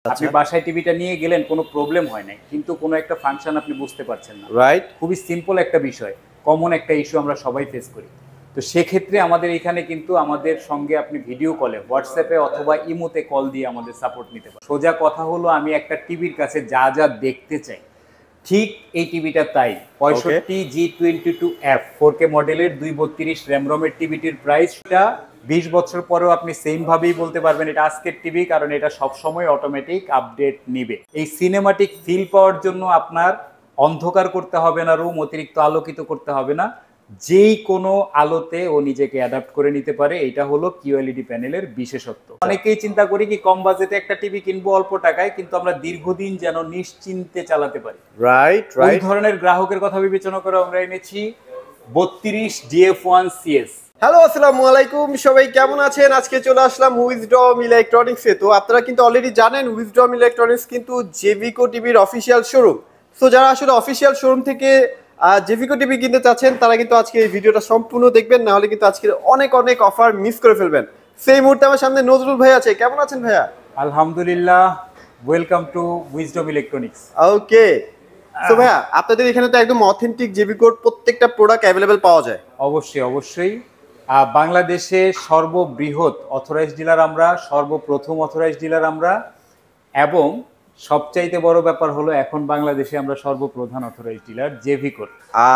আপনি বাসায় টিভিটা নিয়ে গেলেন, কোনো প্রবলেম হয় নাই, কিন্তু কোনো একটা ফাংশন আপনি বুঝতে পারছেন না। রাইট। খুবই সিম্পল একটা বিষয়, কমন একটা ইস্যু আমরা সবাই ফেস করি। তো সেক্ষেত্রে আমাদের এখানে কিন্তু আমাদের সঙ্গে আপনি ভিডিও কলে, হোয়াটসঅ্যাপে অথবা ইমোতে কল দিয়ে আমাদের সাপোর্ট নিতে পারেন। সোজা কথা হলো, আমি একটা টিভির কাছে যা যা দেখতে চাই ঠিক এই টিভিটা তাই। 65G22F 4K মডেলের 232 র্যাম রমের টিভিটির প্রাইসটা 20 বছর পরেও আপনি সেম ভাবেই বলতে পারবেন এটা আজকের টিভি, কারণ এটা সবসময় অটোমেটিক আপডেট নিবে। এই সিনেমাটিক ফিল পাওয়ার জন্য আপনার অন্ধকার করতে হবে না রুম, অতিরিক্ত আলোকিত করতে হবে না, যেই কোনো আলোতে ও নিজেকে অ্যাডাপ্ট করে নিতে পারে। এটা হলো কিউএলইডি প্যানেলের বিশেষত্ব। অনেকেই চিন্তা করি কি কম বাজেটে একটা টিভি কিনবো অল্প টাকায়, কিন্তু আমরা দীর্ঘদিন যেন নিশ্চিন্তে চালাতে পারি। রাইট ওই রাইট। ধরনের গ্রাহকের কথা বিবেচনা করে আমরা এনেছি 32GF1CS। হ্যালো, আসসালামু আলাইকুম, সবাই কেমন আছেন? আজকে চলে আসলাম উইজডম ইলেকট্রনিক্সে। তো আপনারা কিন্তু অলরেডি জানেন উইজডম ইলেকট্রনিক্স কিন্তু জেভিকো টিভির অফিসিয়াল শোরুম। তো যারা আসলে অফিসিয়াল শোরুম থেকে জেভিকো টিভি কিনতে চাচ্ছেন তারা কিন্তু আজকে এই ভিডিওটা সম্পূর্ণ দেখবেন, নাহলে কিন্তু আজকের অনেক অনেক অফার মিস করে ফেলবেন। সেই মুহূর্তে আমার সামনে নজরুল ভাই আছে। কেমন আছেন ভাইয়া? আলহামদুলিল্লাহ, ওয়েলকাম টু উইজডম ইলেকট্রনিক্স। ওকে। তো ভাইয়া, আপনাদের এখানে তো একদম অথেন্টিক জেভিকোর প্রত্যেকটা প্রোডাক্ট অ্যাভেলেবেল পাওয়া যায়। অবশ্যই অবশ্যই। বাংলাদেশে সর্ববৃহৎ অথরাইজড ডিলার আমরা, সর্বপ্রথম অথরাইজড ডিলার আমরা, এবং সবচাইতে বড় ব্যাপার হলো এখন বাংলাদেশে আমরা সর্বপ্রধান অথরাইজড ডিলার জেভিকোর।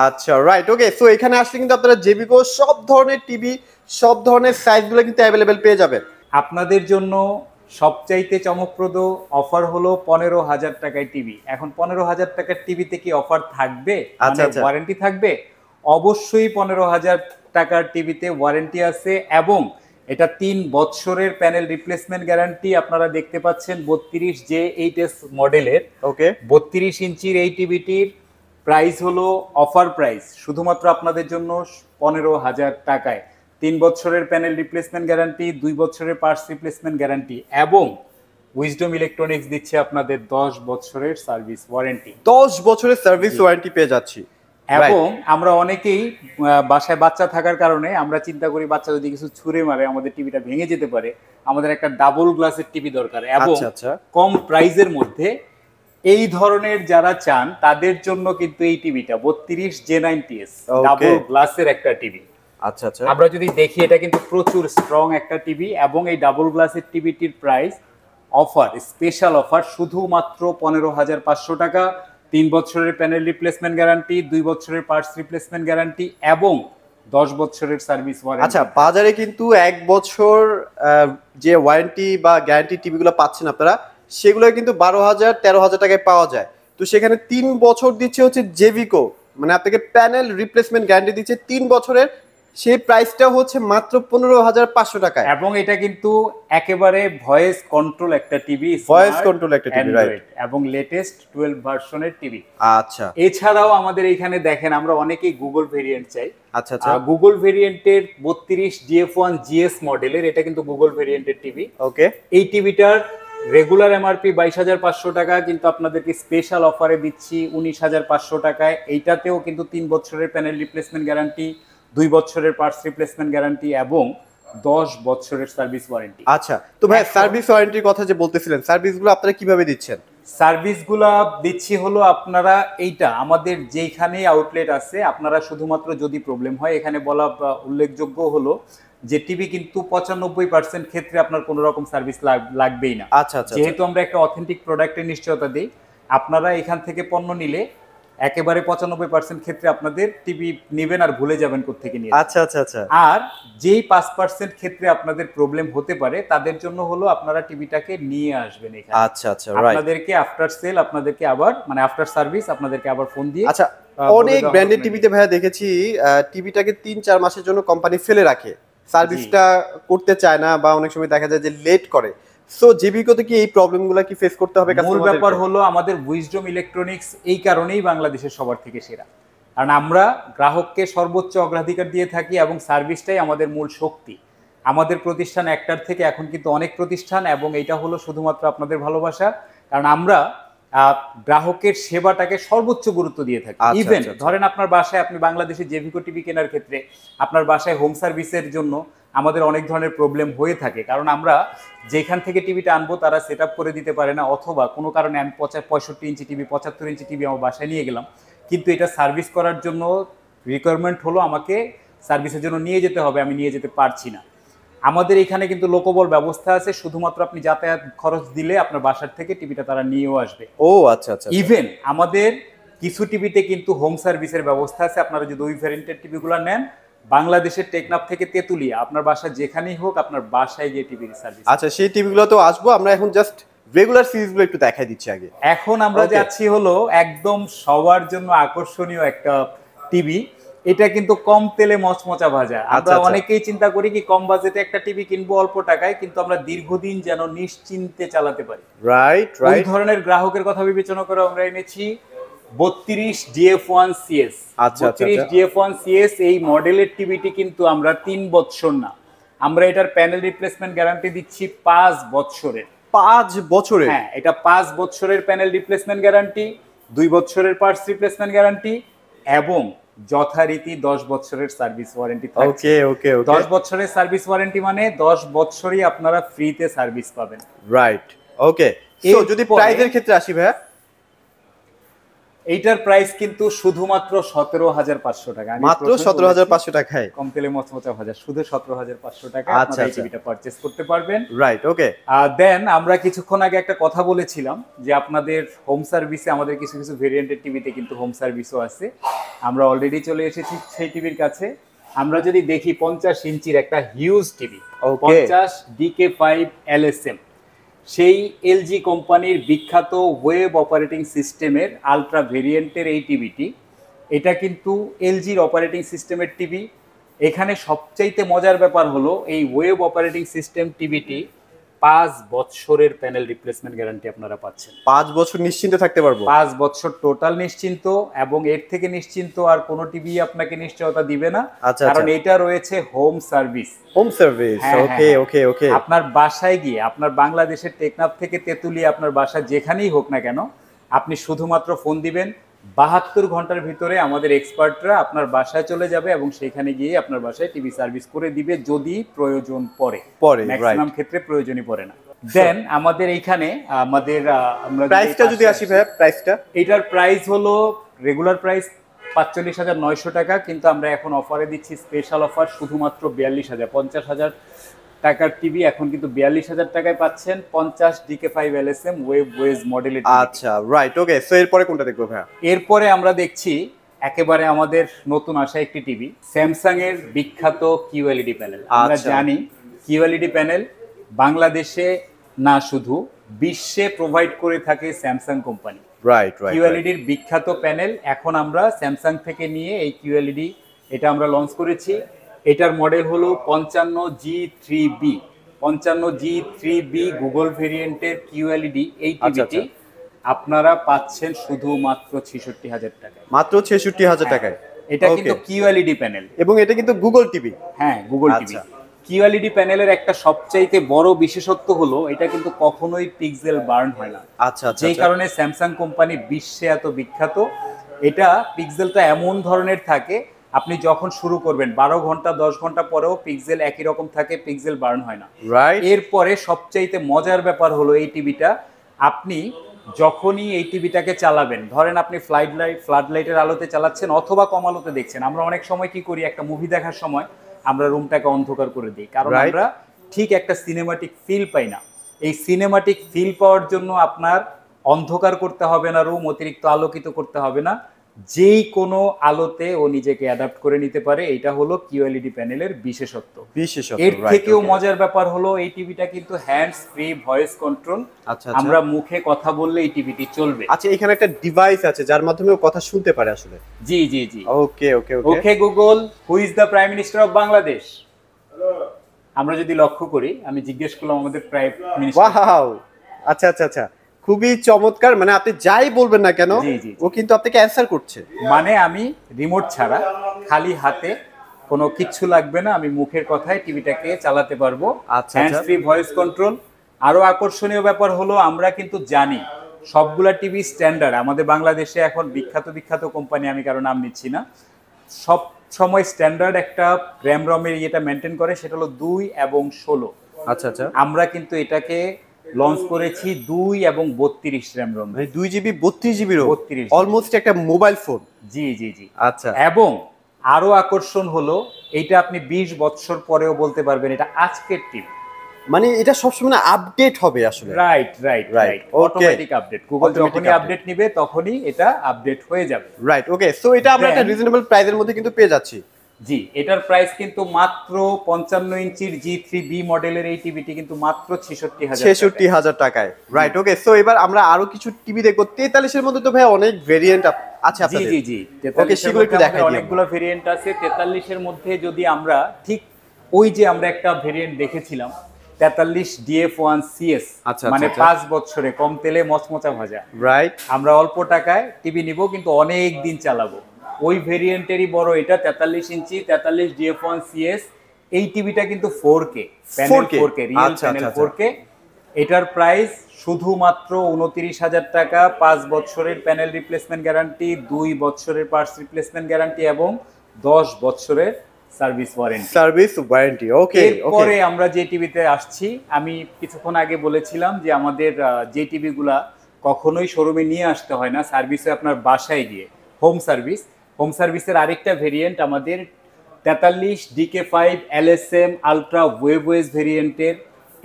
আচ্ছা, রাইট, ওকে। সো এখানে আসলে কিন্তু আপনারা জেভিকো সব ধরনের টিভি, সব ধরনের সাইজগুলো কিন্তু অ্যাভেলেবেল পেয়ে যাবেন। আপনাদের জন্য সবচাইতে চমকপ্রদ অফার হলো 15,000 টাকায় টিভি। এখন 15,000 টাকার টিভিতে কি অফার থাকবে, আচ্ছা আচ্ছা। ওয়ারেন্টি থাকবে? অবশ্যই 15,000 টাকার টিভিতে ওয়ারেন্টি আছে, এবং এটা 3 বছরের প্যানেল রিপ্লেসমেন্ট গ্যারান্টি। আপনারা দেখতে পাচ্ছেন 32J8S মডেলের ওকে। 32 ইঞ্চির এই টিভিটির প্রাইস হলো অফার প্রাইস শুধুমাত্র আপনাদের জন্য 15,000 টাকায়। 3 বছরের প্যানেল রিপ্লেসমেন্ট গ্যারান্টি, 2 বছরের পার্টস রিপ্লেসমেন্ট গ্যারান্টি, এবং উইজডম ইলেকট্রনিক্স দিচ্ছে আপনাদের 10 বছরের সার্ভিস ওয়ারেন্টি। 10 বছরের সার্ভিস ওয়ারেন্টি পেয়ে যাচ্ছি। এবং আমরা অনেকেই বাসায় বাচ্চা থাকার কারণে আমরা চিন্তা করি বাচ্চা যদি কিছু ছুঁড়ে মারে আমাদের টিভিটা ভেঙে যেতে পারে, আমাদের একটা ডাবল গ্লাসের টিভি দরকার। এবং আচ্ছা আচ্ছা। কম প্রাইজের মধ্যে এই ধরনের যারা চান তাদের জন্য কিন্তু এই টিভিটা 32J90S ডাবল গ্লাসের একটা টিভি। আচ্ছা আচ্ছা। আমরা যদি দেখি এটা কিন্তু প্রচুর স্ট্রং একটা টিভি, এবং এই ডাবল গ্লাসের টিভিটির প্রাইস অফার, স্পেশাল অফার শুধুমাত্র 15,500 টাকা। 3 বছরের প্যানেল রিপ্লেসমেন্ট গ্যারান্টি, 2 বছরের পার্টস রিপ্লেসমেন্ট গ্যারান্টি, এবং 10 বছরের সার্ভিস ওয়ারেন্টি। আচ্ছা, বাজারে কিন্তু 1 বছর যে ওয়ারেন্টি বা গ্যারান্টি টিভিগুলো পাচ্ছেন আপনারা, সেগুলো কিন্তু 12,000 13,000 টাকায় পাওয়া যায়। তো সেখানে 3 বছর দিচ্ছে হচ্ছে জেভিকো, মানে আপনাকে প্যানেল রিপ্লেসমেন্ট গ্যারান্টি দিচ্ছে 3 বছরের। সেই প্রাইসটা হচ্ছে মাত্র 15,500 টাকায়। এবং এটা কিন্তু একেবারে ভয়েস কন্ট্রোল একটা টিভি, ভয়েস কন্ট্রোল একটা টিভি, রাইট, এবং লেটেস্ট 12 ভার্সনের টিভি। আচ্ছা। এছাড়াও আমাদের এইখানে দেখেন আমরা অনেকেই গুগল ভেরিয়েন্ট চাই। আচ্ছা আচ্ছা। গুগল ভেরিয়েন্টের 32GF1GS মডেলের, এটা কিন্তু গুগল ভেরিয়েন্টের টিভি। ওকে। এই টিভিটার রেগুলার এমআরপি 22,500 টাকা, কিন্তু আপনাদেরকে স্পেশাল অফারে দিচ্ছি 19,500 টাকায়। এইটাতেও কিন্তু 3 বছরের প্যানেল রিপ্লেসমেন্ট গ্যারান্টি, 2 বছরের পার্টস রিপ্লেসমেন্ট গ্যারান্টি, এবং 10 বছরের সার্ভিস ওয়ারেন্টি। আচ্ছা, তো ভাই সার্ভিস ওয়ারেন্টির কথা যে বলতেছিলেন, সার্ভিসগুলো আপনারা কিভাবে দিচ্ছেন? সার্ভিসগুলো দিচ্ছি হলো আপনারা এইটা আমাদের যেইখানে আউটলেট আছে, আপনারা শুধুমাত্র যদি প্রবলেম হয়, এখানে বলা উল্লেখযোগ্য হলো যে টিভি কিন্তু 95% ক্ষেত্রে আপনার কোনো রকম সার্ভিস লাগবেই না। আচ্ছা আচ্ছা। যেহেতু আমরা একটা অথেন্টিক প্রোডাক্টের নিশ্চয়তা দিই, আপনারা এখান থেকে পণ্য নিলে একেবারে 95% ক্ষেত্রে আপনাদের টিভি নেবেন আর ভুলে যাবেন কোত্থেকে নিয়ে। আচ্ছা আচ্ছা আচ্ছা। আর যেই 5% ক্ষেত্রে আপনাদের প্রবলেম হতে পারে তাদের জন্য হলো আপনারা টিভিটাকে নিয়ে আসবেন এখানে। আচ্ছা আচ্ছা, রাইট। আপনাদেরকে আফটার সেল আপনাদেরকে আবার, মানে আফটার সার্ভিস আপনাদেরকে আবার ফোন দিয়ে। আচ্ছা, অনেক ব্র্যান্ডেড টিভিতে ভাইয়া দেখেছি টিভিটাকে 3-4 মাসের জন্য কোম্পানি ফেলে রাখে, সার্ভিসটা করতে চায় না, বা অনেক সময় দেখা যায় যে লেট করে। সো জেভিকোতে কি এই প্রবলেমগুলো কি ফেস করতে হবে? মূল ব্যাপার হলো আমাদের উইজডম ইলেকট্রনিক্স এই কারণেই বাংলাদেশের সবার থেকে সেরা, কারণ আমরা গ্রাহককে সর্বোচ্চ অগ্রাধিকার দিয়ে থাকি, এবং সার্ভিসটাই আমাদের মূল শক্তি। আমাদের প্রতিষ্ঠান একটার থেকে এখন কিন্তু অনেক প্রতিষ্ঠান, এবং এটা হলো শুধুমাত্র আপনাদের ভালোবাসা, কারণ আমরা গ্রাহকের সেবাটাকে সর্বোচ্চ গুরুত্ব দিয়ে থাকি। ইভেন ধরেন আপনার বাসায়, আপনি বাংলাদেশে জেভিকো টিভি কেনার ক্ষেত্রে আপনার বাসায় হোম সার্ভিসের জন্য আমাদের অনেক ধরনের প্রবলেম হয়ে থাকে, কারণ আমরা যেখান থেকে টিভিটা আনবো তারা সেট আপ করে দিতে পারে না, অথবা কোনো কারণে আমি 65 ইঞ্চি টিভি 75 ইঞ্চি টিভি আমার বাসায় নিয়ে গেলাম, কিন্তু এটা সার্ভিস করার জন্য রিকোয়ারমেন্ট হলো আমাকে সার্ভিসের জন্য নিয়ে যেতে হবে, আমি নিয়ে যেতে পারছি না। আমাদের এখানে কিন্তু লোকবল ব্যবস্থা আছে, শুধুমাত্র আপনি যাতায়াত খরচ দিলে আপনার বাসার থেকে টিভিটা তারা নিয়েও আসবে। ও আচ্ছা আচ্ছা। ইভেন আমাদের কিছু টিভিতে কিন্তু হোম সার্ভিসের ব্যবস্থা আছে। আপনারা যদি ওই ভ্যারিয়েন্টের টিভিগুলো নেন, বাংলাদেশের টেকনাফ থেকে তেতুলিয়া আপনার বাসা যেখানেই হোক আপনার বাসায় গিয়ে টিভির সার্ভিস। আচ্ছা, সেই টিভিগুলো তো আসবো, আমরা এখন জাস্ট রেগুলার সিরিজগুলো একটু দেখাই দিচ্ছি আগে। এখন আমরা যাচ্ছি হলো একদম সবার জন্য আকর্ষণীয় একটা টিভি। এটা কিন্তু কম তেলে মচমচা ভাজা। আমরা অনেকেই চিন্তা করি কি কম বাজেটে একটা টিভি কিনবো অল্প টাকায়, কিন্তু আমরা দীর্ঘদিন যেন নিশ্চিন্তে চালাতে পারি। রাইট ওই রাইট। ধরনের গ্রাহকের কথা বিবেচনা করে আমরা এনেছি 32 DF1 CS। আচ্ছা আচ্ছা। 32 DF1 CS এই মডেলের টিভিটি কিন্তু আমরা 3 বছর না, আমরা এটার প্যানেল রিপ্লেসমেন্ট গ্যারান্টি দিচ্ছি 5 বছরের। 5 বছরের? হ্যাঁ, এটা 5 বছরের প্যানেল রিপ্লেসমেন্ট গ্যারান্টি, 2 বছরের পার্টস রিপ্লেসমেন্ট গ্যারান্টি এবং যথারীতি 10 বছরের সার্ভিস ওয়ারেন্টি থাকছে। ওকে ওকে ওকে। 10 বছরের সার্ভিস ওয়ারেন্টি মানে 10 বছরই আপনারা ফ্রিতে সার্ভিস পাবেন। Right okay. সো যদি প্রাইসের ক্ষেত্রে আসি ভাইয়া, এইটার প্রাইস কিন্তু শুধুমাত্র 17,500 টাকা। মাত্র 17,500 টাকায় কম তেলে মচমচা ভাজা, শুধু 17,500 টাকা আচ্ছা, আপনারা এই আচ্ছা। টিভিটা পারচেজ করতে পারবেন। Right okay. দেন আমরা কিছুক্ষণ আগে একটা কথা বলেছিলাম যে আপনাদের হোম সার্ভিসে আমাদের কিছু কিছু ভেরিয়েন্টের টিভিতে কিন্তু হোম সার্ভিসও আছে। আমরা অলরেডি চলে এসেছি সেই টিভির কাছে। আমরা যদি দেখি 50 ইঞ্চির একটা হিউজ টিভি, 50 DK5 LSM, সেই এলজি কোম্পানির বিখ্যাত ওয়েব অপারেটিং সিস্টেমের আলট্রা ভেরিয়েন্টের এই টিভিটি, এটা কিন্তু এলজির অপারেটিং সিস্টেমের টিভি। এখানে সবচাইতে মজার ব্যাপার হলো এই ওয়েব অপারেটিং সিস্টেম টিভিটি 5 বছরের প্যানেল রিপ্লেসমেন্ট গ্যারান্টি আপনারা পাচ্ছেন। 5 বছর নিশ্চিন্তে থাকতে পারবো? 5 বছর টোটাল নিশ্চিন্ত, এবং এর থেকে নিশ্চিন্ত আর কোনো টিভি আপনাকে নিশ্চয়তা দিবে না, কারণ এটা রয়েছে হোম সার্ভিস। হোম সার্ভিস, ওকে ওকে ওকে। আপনার বাসায় গিয়ে, আপনার বাংলাদেশের টেকনাফ থেকে তেতুলিয়া আপনার বাসা যেখানেই হোক না কেন, আপনি শুধুমাত্র ফোন দিবেন, 72 ঘন্টার ভিতরে আমাদের এক্সপার্টরা আপনার বাসায় চলে যাবে এবং সেখানে গিয়ে আপনার বাসায় টিভি সার্ভিস করে দিবে যদি প্রয়োজন পড়ে। ম্যাক্সিমাম ক্ষেত্রে প্রয়োজনই পড়ে না। দেন আমাদের এইখানে আমরা প্রাইসটা যদি আসি ভাই, প্রাইসটা এটার প্রাইস হলো রেগুলার প্রাইস 45,900 টাকা, কিন্তু আমরা এখন অফারে দিচ্ছি স্পেশাল অফার, শুধুমাত্র 42,000। 50,000 টাকার টিভি এখন কিন্তু 42,000 টাকায় পাচ্ছেন 50 DK5 LSM ওয়েব ওয়েজ মডেলের। আচ্ছা রাইট ওকে। সো এরপরে কোনটা দেখবো ভাইয়া? এরপরে আমরা দেখছি একেবারে আমাদের নতুন আসা একটি টিভি, স্যামসাং এর বিখ্যাত QLED প্যানেল। আমরা জানি QLED প্যানেল বাংলাদেশে না শুধু বিশ্বে প্রোভাইড করে থাকে Samsung company. Right right. QLED এর বিখ্যাত প্যানেল এখন আমরা স্যামসাং থেকে নিয়ে এই QLED এটা আমরা লঞ্চ করেছি। এটার মডেল হলো 55G3B। 55G3B গুগল ভেরিয়েন্টের QLED এই টিভিটি আপনারা পাচ্ছেন শুধুমাত্র 66,000 টাকায়। মাত্র 66,000 টাকায়? এটা কিন্তু QLED প্যানেল এবং এটা কিন্তু গুগল টিভি। হ্যাঁ, গুগল টিভি। QLED প্যানেলের একটা সবচাইতে বড় বিশেষত্ব হলো এটা কিন্তু কখনোই পিক্সেল বার্ন হয় না। আচ্ছা আচ্ছা। যেই কারণে স্যামসাং কোম্পানি বিশ্বে এত বিখ্যাত। এটা পিক্সেলটা এমন ধরনের থাকে, আপনি যখন শুরু করবেন 12 ঘন্টা 10 ঘন্টা পরেও পিক্সেল একই রকম থাকে, পিক্সেল বার্ন হয় না। এরপরে সবচাইতে মজার ব্যাপার হলো এই টিভিটা, আপনি যখনই এই টিভিটাকে চালাবেন, ধরেন আপনি ফ্লাড লাইটের আলোতে চালাচ্ছেন অথবা কম আলোতে দেখছেন। আমরা অনেক সময় কি করি, একটা মুভি দেখার সময় আমরা রুমটাকে অন্ধকার করে দিই, কারণ আমরা ঠিক একটা সিনেমাটিক ফিল পাই না। এই সিনেমাটিক ফিল পাওয়ার জন্য আপনার অন্ধকার করতে হবে না, রুম অতিরিক্ত আলোকিত করতে হবে না, যেই কোনো আলোতে ও নিজেকে অ্যাডাপ্ট করে নিতে পারে। এটা হলো QLED প্যানেলের বিশেষত্ব। এর থেকেও মজার ব্যাপার হলো এই টিভিটা কিন্তু হ্যান্ডস ফ্রি ভয়েস কন্ট্রোল। আমরা মুখে কথা বললে এই টিভিটি চলবে। আচ্ছা, এখানে একটা ডিভাইস আছে যার মাধ্যমে ও কথা শুনতে পারে আসলে? জি জি জি। Okay okay okay. Okay Google, who is the prime minister of Bangladesh? আমরা যদি লক্ষ্য করি, আমি জিজ্ঞেস করলাম আমাদের প্রাইম মিনিস্টার। ওয়াও, আচ্ছা আচ্ছা আচ্ছা, খুবই চমৎকার। মানে আপনি যাই বলবেন না কেন ও কিন্তু আপনাকে অ্যানসার করছে। মানে আমি রিমোট ছাড়া খালি হাতে, কোনো কিচ্ছু লাগবে না, আমি মুখের কথায় টিভিটাকে চালাতে পারবো। Hands free voice control. আরো আকর্ষণীয় ব্যাপার হলো আমরা কিন্তু জানি সবগুলা টিভি স্ট্যান্ডার্ড আমাদের বাংলাদেশে এখন বিখ্যাত বিখ্যাত কোম্পানি, আমি কারো নাম নিচ্ছি না, সব সময় স্ট্যান্ডার্ড একটা র্যাম রমের ইয়েটা মেনটেন করে, সেটা হলো 2 এবং 16। আচ্ছা আচ্ছা, আমরা কিন্তু এটাকে লঞ্চ করেছি 2 এবং 32 র্যাম রম, মানে 2 GB 32 GB 32 অলমোস্ট একটা মোবাইল ফোন। জি জি জি। আচ্ছা, এবং আরো আকর্ষণ হলো এইটা আপনি 20 বছর পরেও বলতে পারবেন এটা আজকের টিভি। মানে এটা সবসময় আপডেট হবে আসলে। Right right Right, right, okay. Automatic update. Google Automatic যখনই update. আপডেট নিবে তখনই এটা আপডেট হয়ে যাবে। রাইট, ওকে। সো এটা আমরা একটা Then- রিজনেবল প্রাইসের মধ্যে কিন্তু পেয়ে যাচ্ছি। জি, এটার প্রাইস কিন্তু মাত্র 55 ইঞ্চির G3B মডেলের এই টিভিটি কিন্তু মাত্র 66,000। 66,000 টাকায়। রাইট, ওকে। সো এবার আমরা আরো কিছু টিভি দেখবো। 43 এর মধ্যে তো ভাই অনেক ভেরিয়েন্ট আছে জি আপনাদের। জি জি, ওকে, সেগুলো একটু দেখাই দিই। অনেকগুলো ভেরিয়েন্ট আছে। 43 এর মধ্যে যদি আমরা ঠিক ওই যে আমরা একটা ভেরিয়েন্ট দেখেছিলাম 43 DF1 CS, আচ্ছা, মানে আচ্ছা। 5 বছরে কম তেলে মচমচা ভাজা। রাইট, আমরা অল্প টাকায় টিভি নিব কিন্তু অনেক দিন চালাবো। ওই ভেরিয়েন্টেরই বড় এটা 43 ইঞ্চি 43 DF1 CS। এই টিভিটা কিন্তু 4K প্যানেল, 4K রিয়েল আচ্ছা, প্যানেল আচ্ছা, 4K। এটার প্রাইস শুধুমাত্র 29,000 টাকা, 5 বছরের প্যানেল রিপ্লেসমেন্ট গ্যারান্টি, 2 বছরের পার্টস রিপ্লেসমেন্ট গ্যারান্টি এবং 10 বছরের service warranty. Service warranty. Okay, এরপরে আমরা যে টিভিতে আসছি, আমি কিছুক্ষণ আগে বলেছিলাম যে আমাদের যে টিভিগুলা কখনোই শোরুমে নিয়ে আসতে হয় না, সার্ভিসে আপনার বাসায় গিয়ে হোম সার্ভিস। হোম সার্ভিসের আরেকটা ভেরিয়েন্ট আমাদের 43 DK5 LSM আলট্রা ওয়েবওয়েজ ভেরিয়েন্টের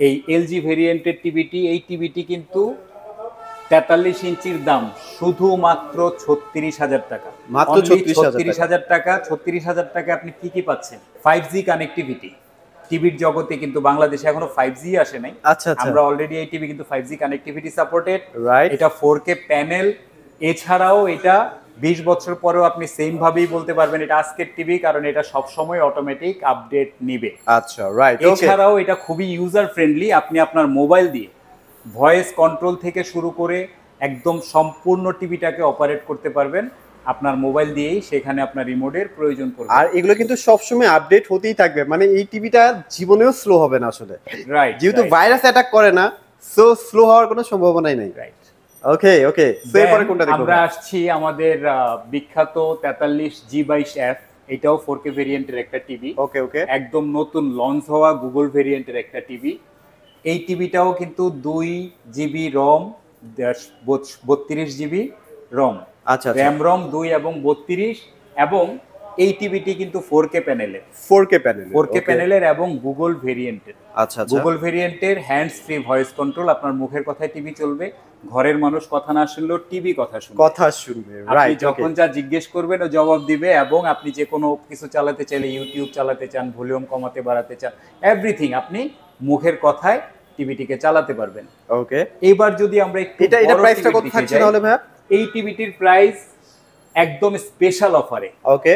এই LG ভেরিয়েন্টের টিভিটি। এই টিভিটি কিন্তু 43 ইঞ্চির দাম শুধুমাত্র 36,000 টাকা। মাত্র Only 36,000 টাকা। 36,000 টাকা আপনি কি কি পাচ্ছেন? 5G connectivity. টিভির জগতে কিন্তু বাংলাদেশে এখনো 5G আসে নাই। আচ্ছা, আচ্ছা। আমরা অলরেডি এই টিভি কিন্তু 5G কানেক্টিভিটি সাপোর্টেড। Right. এটা 4K প্যানেল। এছাড়াও এটা 20 বছর পরেও আপনি সেম ভাবেই বলতে পারবেন এটা আজকের টিভি, কারণ এটা সব সময় অটোমেটিক আপডেট নিবে। আচ্ছা, রাইট, ওকে। এছাড়াও এটা খুবই ইউজার ফ্রেন্ডলি। আপনি আপনার মোবাইল দিয়ে ভয়েস কন্ট্রোল থেকে শুরু করে একদম সম্পূর্ণ টিভিটাকে অপারেট করতে পারবেন আপনার মোবাইল দিয়েই, সেখানে আপনার রিমোটের প্রয়োজন পড়বে। আর এগুলো কিন্তু সবসময় আপডেট হতেই থাকবে, মানে এই টিভিটা জীবনেও স্লো হবে না আসলে। রাইট, যেহেতু ভাইরাস অ্যাটাক করে না, সো স্লো হওয়ার কোনো সম্ভাবনাই নেই। রাইট। ওকে, ওকে। সো এরপরে কোনটা দেখব? আমরা আসছি আমাদের বিখ্যাত 43 G22F। এটাও 4K ভেরিয়েন্টের একটা টিভি। ওকে, ওকে। একদম নতুন লঞ্চ হওয়া গুগল ভেরিয়েন্টের একটা টিভি। এই টিভিটাও কিন্তু 2 GB রম, 32 GB রম। আচ্ছা, আচ্ছা। র্যাম রম 2 এবং 32। এবং এই টিভিটি কিন্তু 4K প্যানেলের, 4K প্যানেল। 4K প্যানেলের এবং গুগল ভেরিয়েন্টের। আচ্ছা, আচ্ছা। গুগল ভেরিয়েন্টের হ্যান্ডস ফ্রি ভয়েস কন্ট্রোল। আপনার মুখের কথায় টিভি চলবে, ঘরের মানুষ কথা না শুনলেও টিভি কথা শুনবে। কথা শুনবে, আপনি রাইট, ওকে। যখন যা জিজ্ঞেস করবেন ও জবাব দিবে। এবং আপনি যে কোনো কিছু চালাতে চাইলে, ইউটিউব চালাতে চান, ভলিউম কমাতে বাড়াতে চান, এভরিথিং আপনি মুখের কথায় টিভিটিকে চালাতে পারবেন। ওকে। এবার যদি আমরা একটু এটা বড় প্রাইসটা টিভির কত দিকে থাকছে যাই, তাহলে ভাইয়া? এই টিভিটির প্রাইস একদম স্পেশাল অফারে ওকে।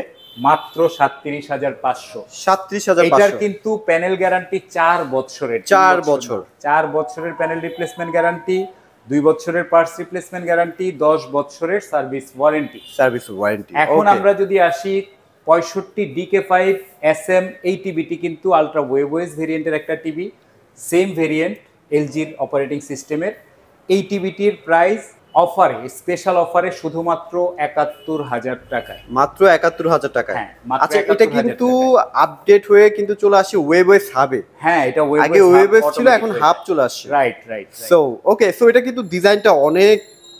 মাত্র 37,500। 37,500। এটার কিন্তু প্যানেল গ্যারান্টি 4 বছরের। 4 বছর। 4 বছরের প্যানেল রিপ্লেসমেন্ট গ্যারান্টি, 2 বছরের পার্টস রিপ্লেসমেন্ট গ্যারান্টি, 10 বছরের সার্ভিস ওয়ারেন্টি। Service warranty. এখন আমরা যদি আসি 65 DK5 SM, এই টিভিটি কিন্তু আলট্রা ওয়েবওয়েজ ভেরিয়েন্টের একটা টিভি, সেম ভেরিয়েন্ট এলজির অপারেটিং সিস্টেমের। এই টিভিটির প্রাইস অফারে, স্পেশাল অফারে শুধুমাত্র 71,000 টাকায়। মাত্র 71,000 টাকায়। হ্যাঁ, মাত্র আচ্ছা, এটা 71,000 কিন্তু আপডেট হয়ে কিন্তু চলে আসে ওয়েবওয়েজ হাবে। হ্যাঁ, এটা আগে ওয়েবওয়েজ ছিল, এখন হাব চলে আসছে। Right right. So okay, so এটা কিন্তু ডিজাইনটা অনেক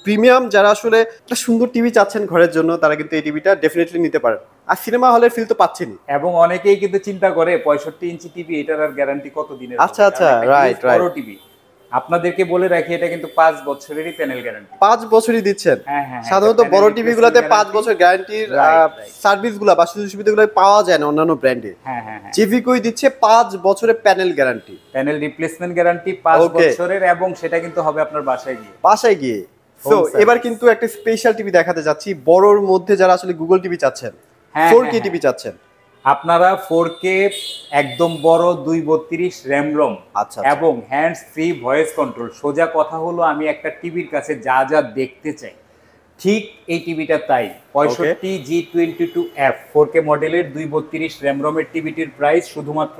প্রিমিয়াম। যারা আসলে একটা সুন্দর টিভি চাচ্ছেন ঘরের জন্য, তারা কিন্তু এই টিভিটা ডেফিনেটলি নিতে পারেন। আর সিনেমা হলের ফিল তো পাচ্ছেনই। এবং অনেকেই কিন্তু চিন্তা করে 65 ইঞ্চি টিভি, এটার আর গ্যারান্টি কত দিনের? আচ্ছা, আচ্ছা, right, বড় right. টিভি। আপনাদেরকে বলে রাখি এটা কিন্তু 5 বছরেরই প্যানেল গ্যারান্টি। 5 বছরই দিচ্ছেন। হ্যাঁ, হ্যাঁ, সাধারণত এটা বড় panel টিভি গুলাতে replacement 5 বছর গ্যারান্টির Right, right. সার্ভিসগুলো বা সুযোগ সুবিধাগুলো পাওয়া যায় না অন্যান্য ব্র্যান্ডে। হ্যাঁ হ্যাঁ হ্যাঁ। জেভিকোই দিচ্ছে 5 বছরের panel guarantee. Panel replacement guarantee 5 Okay. বছরের, এবং সেটা কিন্তু হবে আপনার বাসায় গিয়ে। বাসায় গিয়ে। Home so service. এবার কিন্তু একটা স্পেশাল টিভি দেখাতে যাচ্ছি বড়র মধ্যে, যারা আসলে গুগল টিভি চাচ্ছেন, হ্যাঁ, 4K হ্যাঁ, টিভি চাচ্ছেন। আপনারা 4K একদম বড় 232 র্যাম রম আচ্ছা, এবং হ্যান্ডস ফ্রি ভয়েস কন্ট্রোল। সোজা কথা হলো, আমি একটা টিভির কাছে যা যা দেখতে চাই ঠিক এই টিভিটা তাই। 65 G22F 4K মডেলের 232 র্যাম রমের টিভিটির প্রাইস শুধুমাত্র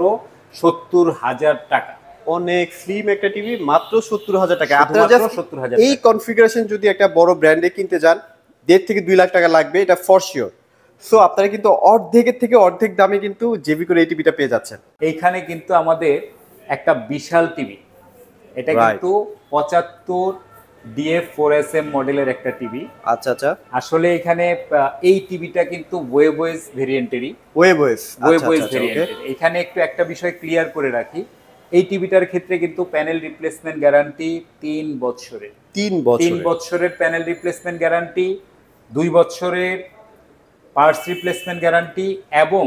70,000 টাকা। অনেক স্লিম একটা টিভি, মাত্র 70,000 টাকা। শুধুমাত্র আপনারা জাস্ট 70,000 এই কনফিগারেশন যদি একটা বড় ব্র্যান্ডে কিনতে যান, 1.5 থেকে 2 লাখ টাকা লাগবে, এটা ফর শিওর। সো আপনারা কিন্তু অর্ধেকের থেকে অর্ধেক দামে কিন্তু জেভিকোর এই টিভিটা পেয়ে যাচ্ছেন। এইখানে কিন্তু আমাদের একটা বিশাল টিভি, এটা Right. কিন্তু 75 DF4SM মডেলের একটা টিভি। আচ্ছা আচ্ছা, আসলে এখানে এই টিভিটা কিন্তু ওয়েবওয়েজ ভেরিয়েন্টেরই, ওয়েবওয়েজ ওয়েবওয়েজ ওকে, ভেরিয়েন্টের। এখানে একটা বিষয় ক্লিয়ার করে রাখি, এই টিভিটার ক্ষেত্রে কিন্তু প্যানেল রিপ্লেসমেন্ট গ্যারান্টি 3 বছরের। 3 3 বছর বছরের প্যানেল রিপ্লেসমেন্ট গ্যারান্টি, 2 বছরের পার্টস রিপ্লেসমেন্ট গ্যারান্টি এবং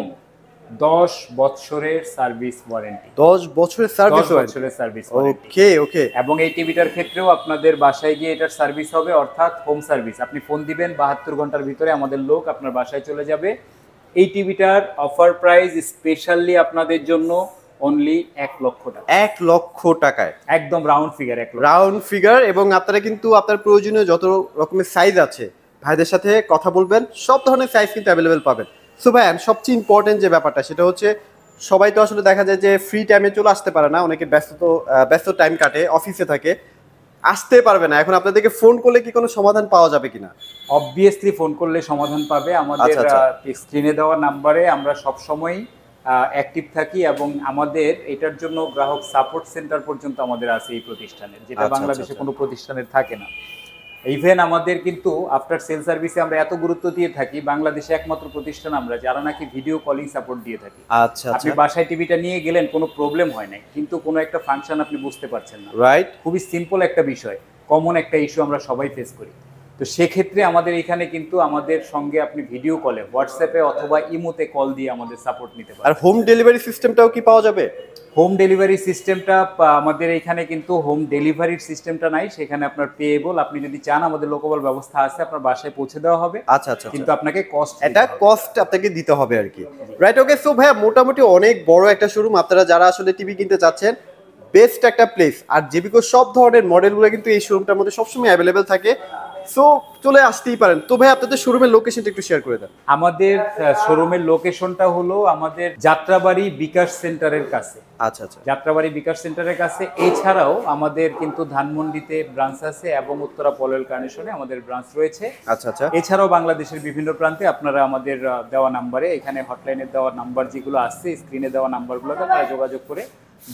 10 বছরের সার্ভিস ওয়ারেন্টি। 10 বছরের সার্ভিস 10 বছরের সার্ভিস ওয়ারেন্টি। ওকে ওকে, এবং এই টিভিটার ক্ষেত্রেও আপনাদের বাসায় গিয়ে এটার সার্ভিস হবে, অর্থাৎ হোম সার্ভিস। আপনি ফোন দিবেন 72 ঘন্টার ভিতরে আমাদের লোক আপনার বাসায় চলে যাবে। এই টিভিটার অফার প্রাইস স্পেশালি আপনাদের জন্য অনলি 1 লক্ষ টাকা, 1 লক্ষ টাকায় একদম রাউন্ড ফিগার 1 লক্ষ। Round figure. এবং আপনারা কিন্তু আপনার প্রয়োজনীয় যত রকমের সাইজ আছে ভাইদের সাথে কথা বলবেন, সব ধরনের সাইজ কিন্তু অ্যাভেলেবেল পাবেন। সো ভাই সবচেয়ে ইম্পর্টেন্ট যে ব্যাপারটা সেটা হচ্ছে সবাই তো আসলে দেখা যায় যে ফ্রি টাইমে চলে আসতে পারে না, অনেকে ব্যস্ত টাইম কাটে, অফিসে থাকে, আসতে পারবে না। এখন আপনাদেরকে ফোন করলে কি কোনো সমাধান পাওয়া যাবে কিনা? অবভিয়াসলি ফোন করলে সমাধান পাবে। আমাদের আচ্ছা, আচ্ছা। স্ক্রিনে দেওয়া নাম্বারে আমরা সবসময় অ্যাক্টিভ থাকি এবং আমাদের এটার জন্য গ্রাহক সাপোর্ট সেন্টার পর্যন্ত আমাদের আছে এই প্রতিষ্ঠানের, যেটা আচ্ছা, বাংলাদেশে আচ্ছা। কোনো প্রতিষ্ঠানের থাকে না। ইভেন আমাদের কিন্তু আফটার সেল সার্ভিসে আমরা এত গুরুত্ব দিয়ে থাকি, বাংলাদেশে একমাত্র প্রতিষ্ঠান আমরা যারা নাকি ভিডিও কলিং সাপোর্ট দিয়ে থাকি। আচ্ছা আপনি আচ্ছা, বাসায় টিভিটা নিয়ে গেলেন, কোনো প্রবলেম হয় নাই, কিন্তু কোনো একটা ফাংশন আপনি বুঝতে পারছেন না, রাইট। খুবই সিম্পল একটা বিষয়, কমন একটা ইস্যু আমরা সবাই ফেস করি। তো সেক্ষেত্রে আমাদের এখানে কিন্তু আমাদের সঙ্গে আপনি ভিডিও কলে, হোয়াটসঅ্যাপে অথবা ইমোতে কল দিয়ে আমাদের সাপোর্ট নিতে আর পারেন। হোম ডেলিভারি সিস্টেমটাও কি পাওয়া যাবে? হোম ডেলিভারি সিস্টেমটা আমাদের এখানে কিন্তু হোম ডেলিভারির সিস্টেমটা নাই, সেখানে আপনার পেয়েবল, আপনি যদি চান আমাদের লোকাল ব্যবস্থা আছে, আপনার বাসায় পৌঁছে দেওয়া হবে, আচ্ছা আচ্ছা, কিন্তু আপনাকে কস্ট এটা কস্ট আপনাকে দিতে হবে আর কি। রাইট, ওকে। সো ভাইয়া মোটামুটি অনেক বড় একটা শোরুম, আপনারা যারা আসলে টিভি কিনতে চাচ্ছেন বেস্ট একটা প্লেস। আর জেবিকো সব ধরনের মডেলগুলো কিন্তু এই শোরুমটার মধ্যে সবসময় অ্যাভেলেবেল থাকে, সো চলে আসতেই পারেন। তো ভাই আপনাদের শোরুমের লোকেশনটা একটু শেয়ার করে দেন। আমাদের শোরুমের লোকেশনটা হলো আমাদের যাত্রাবাড়ি বিকাশ সেন্টারের কাছে, আচ্ছা আচ্ছা, যাত্রাবাড়ি বিকাশ সেন্টারের কাছে। এছাড়াও আমাদের কিন্তু ধানমন্ডিতে ব্রাঞ্চ আছে এবং উত্তরা পলয়েল কার্নেশনে আমাদের ব্রাঞ্চ রয়েছে। আচ্ছা আচ্ছা, এছাড়াও বাংলাদেশের বিভিন্ন প্রান্তে আপনারা আমাদের দেওয়া নাম্বারে, এখানে হটলাইনের দেওয়া নাম্বার যেগুলো আসছে, স্ক্রিনে দেওয়া নাম্বারগুলোতে আপনারা যোগাযোগ করে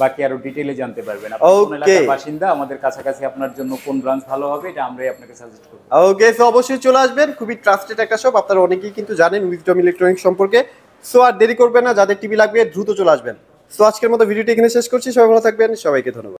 বাকি আরো ডিটেইলে জানতে পারবেন। আপনি কোন Okay. এলাকার বাসিন্দা, আমাদের কাছাকাছি আপনার জন্য কোন ব্রাঞ্চ ভালো হবে, এটা আমরাই আপনাকে সাজেস্ট করব। ওকে। সো অবশ্যই চলে আসবেন, খুবই ট্রাস্টেড একটা শপ, আপনারা অনেকেই কিন্তু জানেন উইজডম ইলেকট্রনিক্স সম্পর্কে। সো আর দেরি করবেন না, যাদের টিভি লাগবে দ্রুত চলে আসবেন। সো আজকের মতো ভিডিওটি এখানে শেষ করছি, সবাই ভালো থাকবেন, সবাইকে ধন্যবাদ।